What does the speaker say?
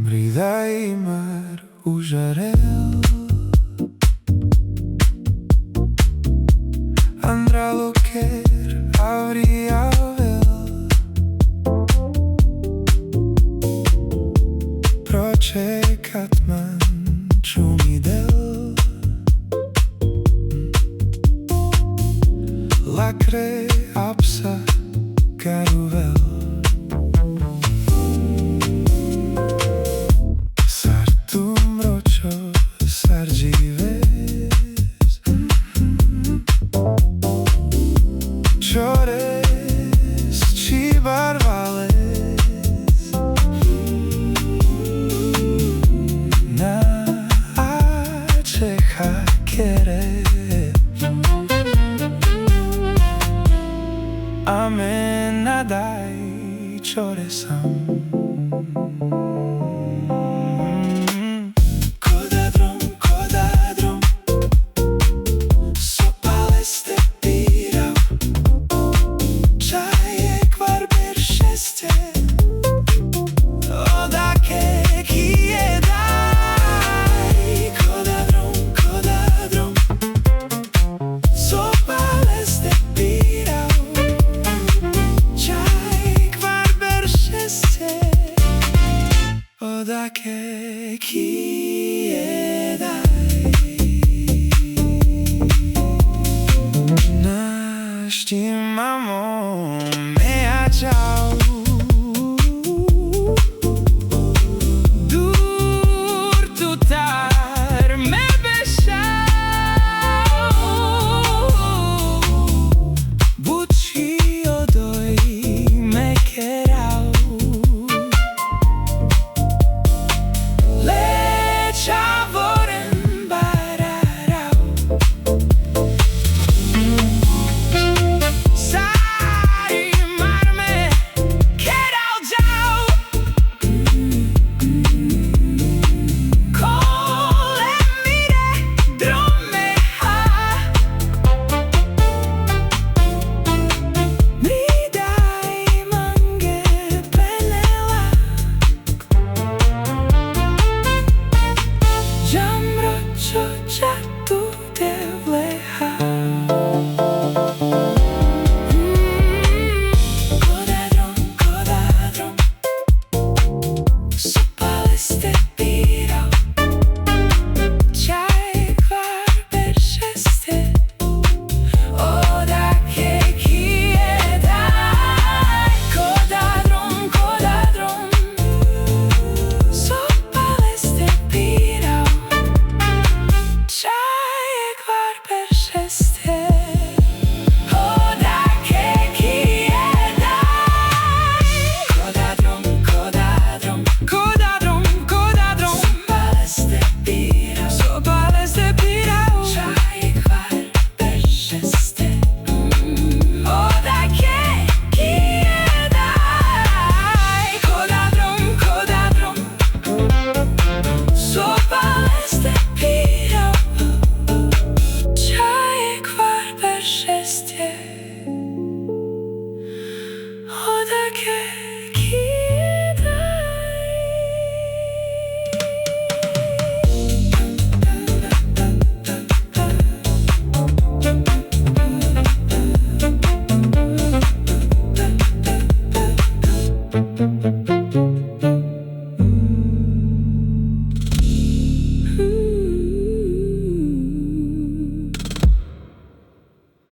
Brida i mar užarel, andra loker avriavel, pročekat man čumidel, lakre apsa garuvel. Chores ci barvales na cecha kere amen nadaj choresam. Koda drom, koda drom, sopale ste pirao, čajek varber šeste, odake kije daj. Koda drom, sopale ste pirao, čajek varber šeste, odake kije